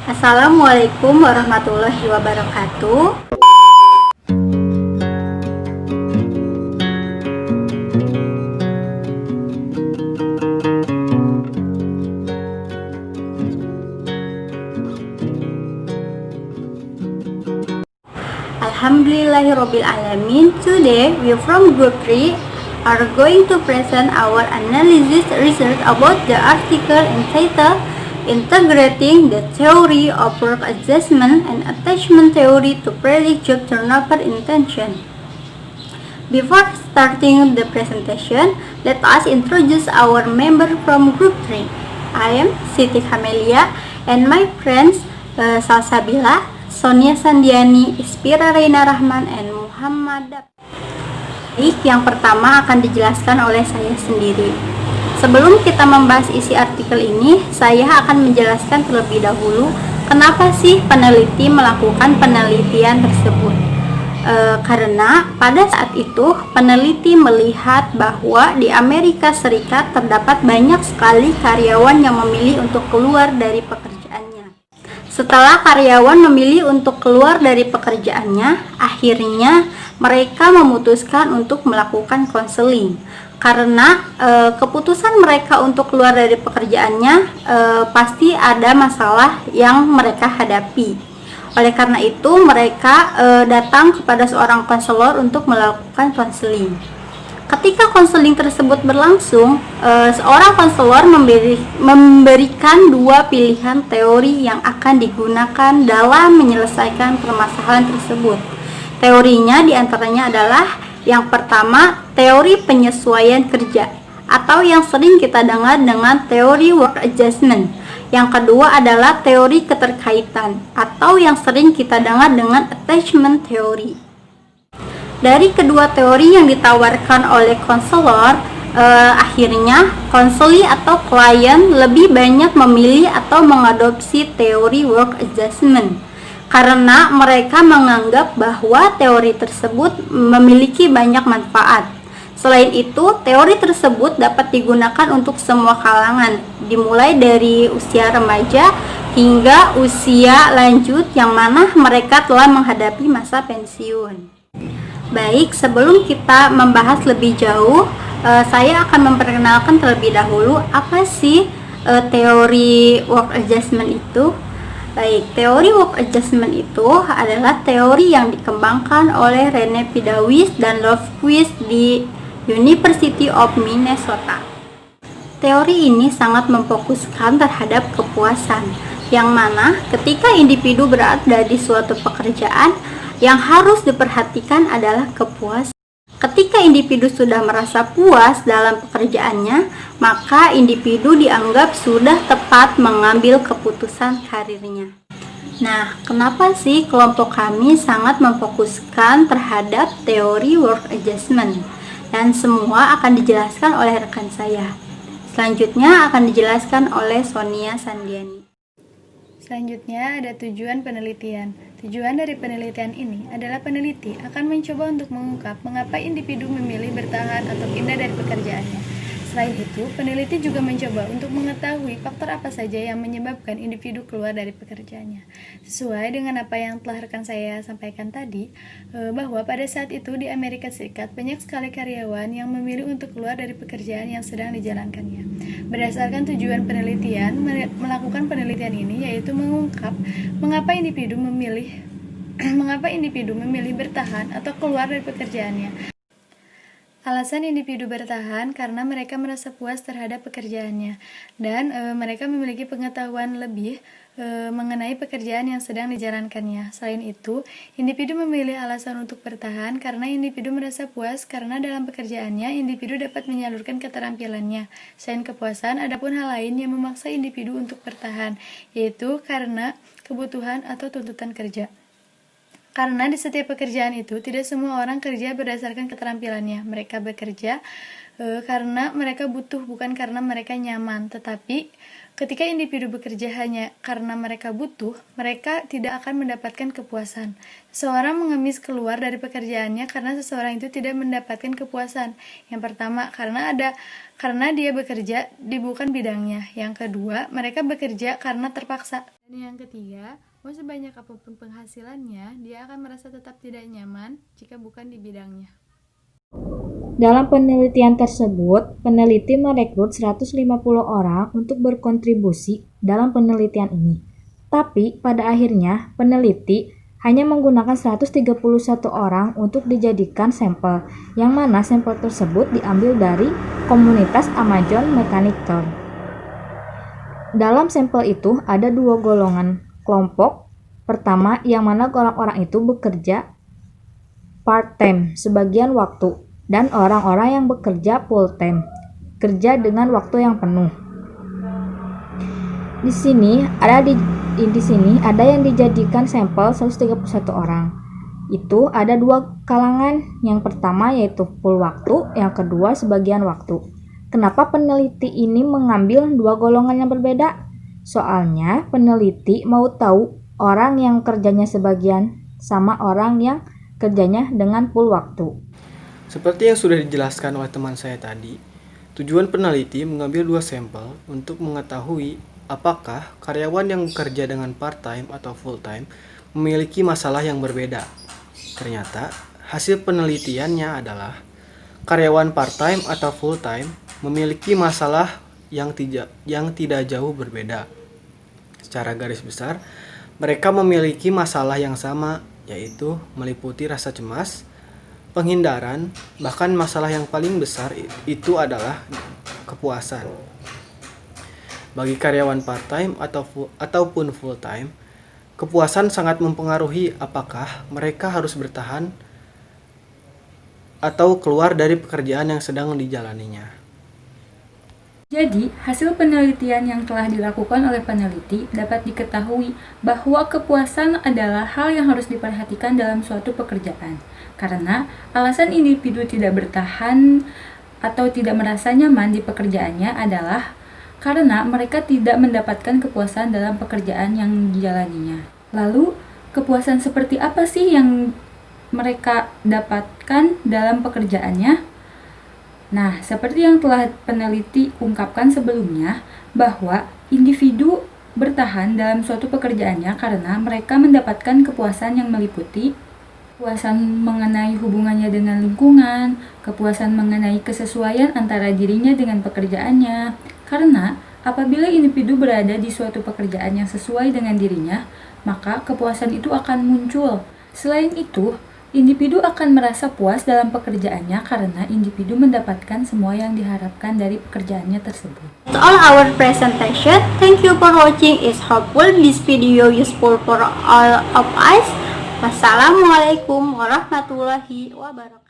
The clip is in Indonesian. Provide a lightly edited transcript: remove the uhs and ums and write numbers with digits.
Assalamualaikum warahmatullahi wabarakatuh. Alhamdulillahirobbilalamin. Today we from Group 3 are going to present our analysis research about the article entitled Integrating the Theory of Work Adjustment and Attachment Theory to Predict Job Turnover Intention. Before starting the presentation, let us introduce our member from Group 3. I am Siti Kamelia and my friends Salsabila, Sonia Sandiani, Ispira Reina Rahman, and Muhammad. Baik, yang pertama akan dijelaskan oleh saya sendiri. Sebelum kita membahas isi artikel ini, saya akan menjelaskan terlebih dahulu kenapa sih peneliti melakukan penelitian tersebut. Karena pada saat itu peneliti melihat bahwa di Amerika Serikat terdapat banyak sekali karyawan yang memilih untuk keluar dari pekerjaannya. Setelah karyawan memilih untuk keluar dari pekerjaannya, akhirnya mereka memutuskan untuk melakukan konseling. Karena keputusan mereka untuk keluar dari pekerjaannya pasti ada masalah yang mereka hadapi. Oleh karena itu mereka datang kepada seorang konselor untuk melakukan konseling. Ketika konseling tersebut berlangsung, seorang konselor memberikan dua pilihan teori yang akan digunakan dalam menyelesaikan permasalahan tersebut. Teorinya diantaranya adalah yang pertama, teori penyesuaian kerja atau yang sering kita dengar dengan teori work adjustment. Yang kedua adalah teori keterkaitan atau yang sering kita dengar dengan attachment theory. Dari kedua teori yang ditawarkan oleh konselor, akhirnya konseli atau klien lebih banyak memilih atau mengadopsi teori work adjustment karena mereka menganggap bahwa teori tersebut memiliki banyak manfaat. Selain itu, teori tersebut dapat digunakan untuk semua kalangan, dimulai dari usia remaja hingga usia lanjut yang mana mereka telah menghadapi masa pensiun. Baik, sebelum kita membahas lebih jauh, saya akan memperkenalkan terlebih dahulu apa sih teori work adjustment itu. Baik, teori work adjustment itu adalah teori yang dikembangkan oleh Rene Pidawis dan Lofquist di University of Minnesota. Teori ini sangat memfokuskan terhadap kepuasan, yang mana ketika individu berada di suatu pekerjaan, yang harus diperhatikan adalah kepuasan. Ketika individu sudah merasa puas dalam pekerjaannya, maka individu dianggap sudah tepat mengambil keputusan karirnya. Nah, kenapa sih kelompok kami sangat memfokuskan terhadap teori work adjustment? Dan semua akan dijelaskan oleh rekan saya. Selanjutnya akan dijelaskan oleh Sonia Sandiani. Selanjutnya ada tujuan penelitian. Tujuan dari penelitian ini adalah peneliti akan mencoba untuk mengungkap mengapa individu memilih bertahan atau pindah dari pekerjaannya. Selain itu, peneliti juga mencoba untuk mengetahui faktor apa saja yang menyebabkan individu keluar dari pekerjaannya. Sesuai dengan apa yang telah rekan saya sampaikan tadi, bahwa pada saat itu di Amerika Serikat banyak sekali karyawan yang memilih untuk keluar dari pekerjaan yang sedang dijalankannya. Berdasarkan tujuan penelitian, melakukan penelitian ini yaitu mengungkap mengapa individu memilih bertahan atau keluar dari pekerjaannya. Alasan individu bertahan karena mereka merasa puas terhadap pekerjaannya dan mereka memiliki pengetahuan lebih mengenai pekerjaan yang sedang dijalankannya. Selain itu, individu memilih alasan untuk bertahan karena individu merasa puas karena dalam pekerjaannya individu dapat menyalurkan keterampilannya. Selain kepuasan, ada pun hal lain yang memaksa individu untuk bertahan, yaitu karena kebutuhan atau tuntutan kerja. Karena di setiap pekerjaan itu, tidak semua orang kerja berdasarkan keterampilannya. Mereka bekerja karena mereka butuh, bukan karena mereka nyaman. Tetapi, ketika individu bekerja hanya karena mereka butuh, mereka tidak akan mendapatkan kepuasan. Seseorang mengemis keluar dari pekerjaannya karena seseorang itu tidak mendapatkan kepuasan. Yang pertama, karena dia bekerja di bukan bidangnya. Yang kedua, mereka bekerja karena terpaksa. Dan yang ketiga, mau sebanyak apapun penghasilannya, dia akan merasa tetap tidak nyaman jika bukan di bidangnya. Dalam penelitian tersebut, peneliti merekrut 150 orang untuk berkontribusi dalam penelitian ini. Tapi pada akhirnya, peneliti hanya menggunakan 131 orang untuk dijadikan sampel, yang mana sampel tersebut diambil dari komunitas Amazon Mechanic Turk. Dalam sampel itu ada dua golongan kelompok. Pertama, yang mana orang-orang itu bekerja part-time sebagian waktu, dan orang-orang yang bekerja full-time, kerja dengan waktu yang penuh. Di sini ada yang dijadikan sampel 131 orang. Itu ada dua kalangan. Yang pertama yaitu full waktu, yang kedua sebagian waktu. Kenapa peneliti ini mengambil dua golongan yang berbeda? Soalnya peneliti mau tahu orang yang kerjanya sebagian sama orang yang kerjanya dengan full waktu. Seperti yang sudah dijelaskan oleh teman saya tadi, tujuan peneliti mengambil dua sampel untuk mengetahui apakah karyawan yang bekerja dengan part-time atau full-time memiliki masalah yang berbeda. Ternyata, hasil penelitiannya adalah karyawan part-time atau full-time memiliki masalah yang tidak jauh berbeda. Secara garis besar, mereka memiliki masalah yang sama, yaitu meliputi rasa cemas, penghindaran, bahkan masalah yang paling besar itu adalah kepuasan. Bagi karyawan part-time ataupun full-time, kepuasan sangat mempengaruhi apakah mereka harus bertahan atau keluar dari pekerjaan yang sedang dijalaninya. Jadi, hasil penelitian yang telah dilakukan oleh peneliti dapat diketahui bahwa kepuasan adalah hal yang harus diperhatikan dalam suatu pekerjaan. Karena alasan individu tidak bertahan atau tidak merasa nyaman di pekerjaannya adalah karena mereka tidak mendapatkan kepuasan dalam pekerjaan yang dijalaninya. Lalu, kepuasan seperti apa sih yang mereka dapatkan dalam pekerjaannya? Nah, seperti yang telah peneliti ungkapkan sebelumnya, bahwa individu bertahan dalam suatu pekerjaannya karena mereka mendapatkan kepuasan yang meliputi kepuasan mengenai hubungannya dengan lingkungan, kepuasan mengenai kesesuaian antara dirinya dengan pekerjaannya. Karena apabila individu berada di suatu pekerjaan yang sesuai dengan dirinya, maka kepuasan itu akan muncul. Selain itu, individu akan merasa puas dalam pekerjaannya karena individu mendapatkan semua yang diharapkan dari pekerjaannya tersebut. That's all our presentation. Thank you for watching. It's hopeful this video useful for all of us. Wassalamualaikum warahmatullahi wabarakatuh.